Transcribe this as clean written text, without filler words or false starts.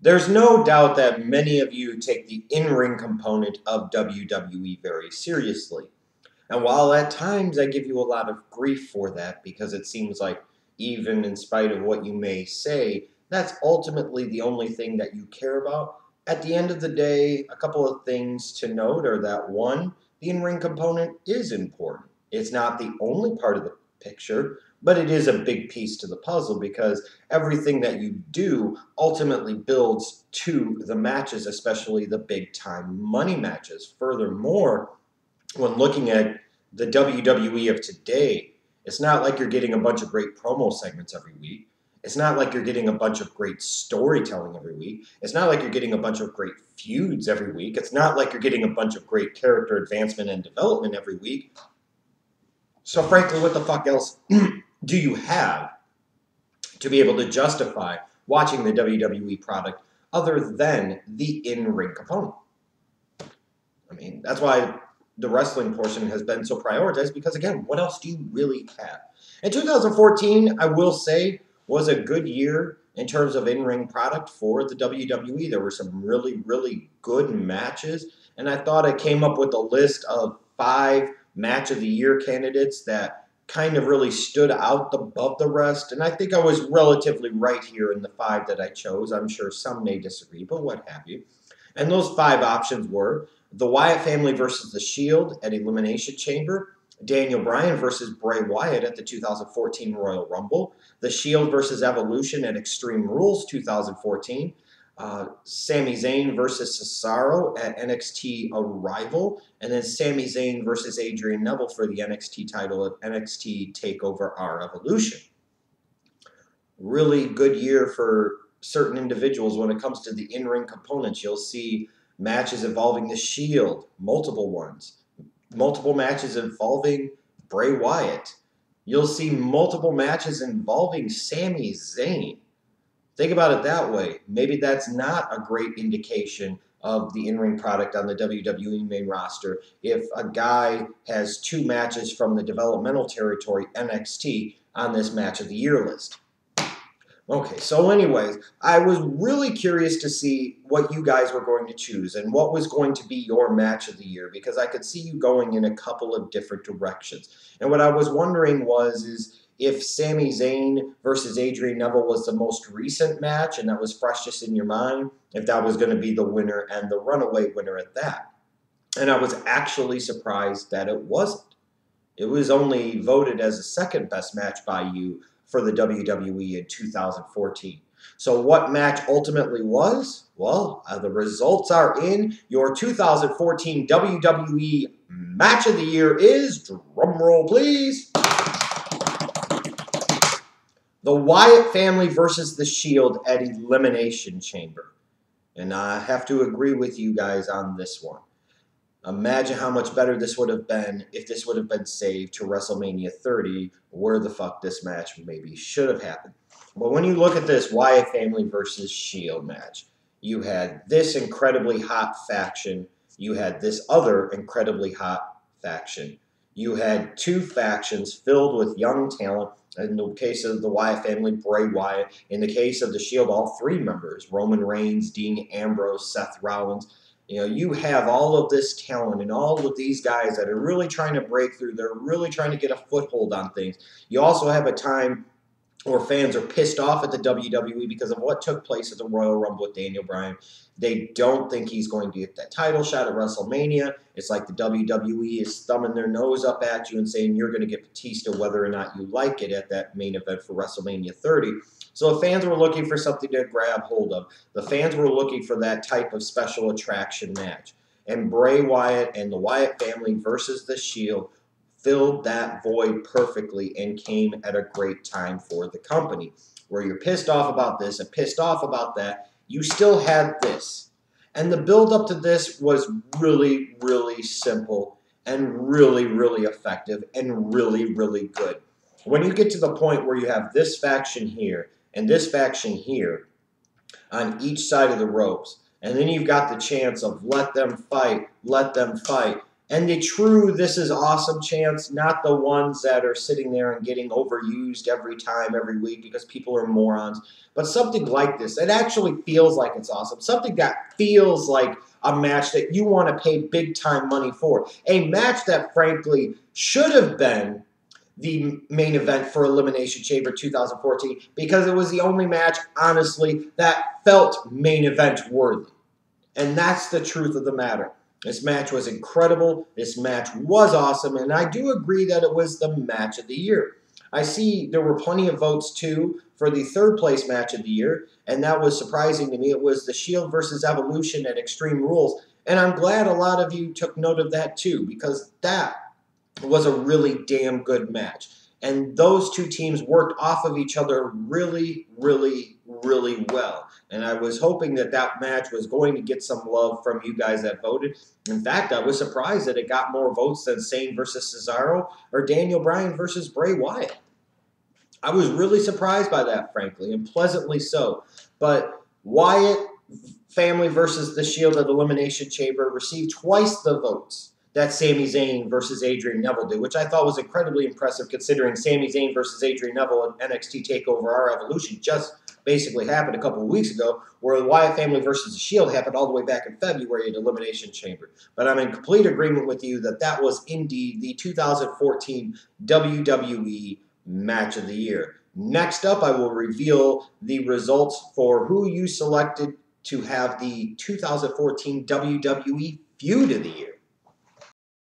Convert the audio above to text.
There's no doubt that many of you take the in-ring component of WWE very seriously. And while at times I give you a lot of grief for that, because it seems like even in spite of what you may say, that's ultimately the only thing that you care about. At the end of the day, a couple of things to note are that one, the in-ring component is important. It's not the only part of the picture, but it is a big piece to the puzzle because everything that you do ultimately builds to the matches, especially the big-time money matches. Furthermore, when looking at the WWE of today, it's not like you're getting a bunch of great promo segments every week. It's not like you're getting a bunch of great storytelling every week. It's not like you're getting a bunch of great feuds every week. It's not like you're getting a bunch of great character advancement and development every week. So frankly, what the fuck else do you have to be able to justify watching the WWE product other than the in-ring component? I mean, that's why the wrestling portion has been so prioritized because, again, what else do you really have? In 2014, I will say, was a good year in terms of in-ring product for the WWE. There were some really, really good matches, and I thought I came up with a list of 5 Match of the Year candidates that kind of really stood out above the rest, and I think I was relatively right here in the 5 that I chose. I'm sure some may disagree, but what have you. And those 5 options were the Wyatt family versus The Shield at Elimination Chamber, Daniel Bryan versus Bray Wyatt at the 2014 Royal Rumble, The Shield versus Evolution at Extreme Rules 2014, Sami Zayn versus Cesaro at NXT Arrival, and then Sami Zayn versus Adrian Neville for the NXT title at NXT Takeover Our Evolution. Really good year for certain individuals when it comes to the in-ring components. You'll see matches involving The Shield, multiple ones. Multiple matches involving Bray Wyatt. You'll see multiple matches involving Sami Zayn. Think about it that way. Maybe that's not a great indication of the in-ring product on the WWE main roster if a guy has 2 matches from the developmental territory, NXT, on this Match of the Year list. Okay, so anyways, I was really curious to see what you guys were going to choose and what was going to be your Match of the Year because I could see you going in a couple of different directions. And what I was wondering is if Sami Zayn versus Adrian Neville was the most recent match and that was freshest in your mind, if that was going to be the winner and the runaway winner at that. And I was actually surprised that it wasn't. It was only voted as the second best match by you for the WWE in 2014. So what match ultimately was? Well, the results are in. Your 2014 WWE Match of the Year is, drumroll please, the Wyatt family versus The Shield at Elimination Chamber. And I have to agree with you guys on this one. Imagine how much better this would have been if this would have been saved to WrestleMania 30, where the fuck this match maybe should have happened. But when you look at this Wyatt family versus Shield match, you had this incredibly hot faction. You had this other incredibly hot faction. You had 2 factions filled with young talent. In the case of the Wyatt family, Bray Wyatt. In the case of the Shield, all 3 members, Roman Reigns, Dean Ambrose, Seth Rollins. You know, you have all of this talent and all of these guys that are really trying to break through. They're really trying to get a foothold on things. You also have a time where fans are pissed off at the WWE because of what took place at the Royal Rumble with Daniel Bryan. They don't think he's going to get that title shot at WrestleMania. It's like the WWE is thumbing their nose up at you and saying you're going to get Batista whether or not you like it at that main event for WrestleMania 30. So the fans were looking for something to grab hold of. The fans were looking for that type of special attraction match. And Bray Wyatt and the Wyatt family versus The Shield filled that void perfectly and came at a great time for the company. Where you're pissed off about this and pissed off about that, you still had this. And the build up to this was really, really simple and really, really effective and really, really good. When you get to the point where you have this faction here and this faction here on each side of the ropes, and then you've got the chance of let them fight, And the true "this is awesome" chants, not the ones that are sitting there and getting overused every time, every week, because people are morons. But something like this, it actually feels like it's awesome. Something that feels like a match that you want to pay big time money for. A match that, frankly, should have been the main event for Elimination Chamber 2014 because it was the only match, honestly, that felt main event worthy. And that's the truth of the matter. This match was incredible. This match was awesome. And I do agree that it was the match of the year. I see there were plenty of votes, too, for the third place match of the year. And that was surprising to me. It was the Shield versus Evolution at Extreme Rules. And I'm glad a lot of you took note of that, too, because that was a really damn good match. And those two teams worked off of each other really, really, really well. And I was hoping that that match was going to get some love from you guys that voted. In fact, I was surprised that it got more votes than Zayn versus Cesaro or Daniel Bryan versus Bray Wyatt. I was really surprised by that, frankly, and pleasantly so. But Wyatt family versus the Shield at Elimination Chamber received twice the votes that Sami Zayn versus Adrian Neville did, which I thought was incredibly impressive considering Sami Zayn versus Adrian Neville at NXT TakeOver Our Evolution just basically happened a couple of weeks ago, where the Wyatt family versus the Shield happened all the way back in February at Elimination Chamber. But I'm in complete agreement with you that that was indeed the 2014 WWE Match of the Year. Next up, I will reveal the results for who you selected to have the 2014 WWE Feud of the Year.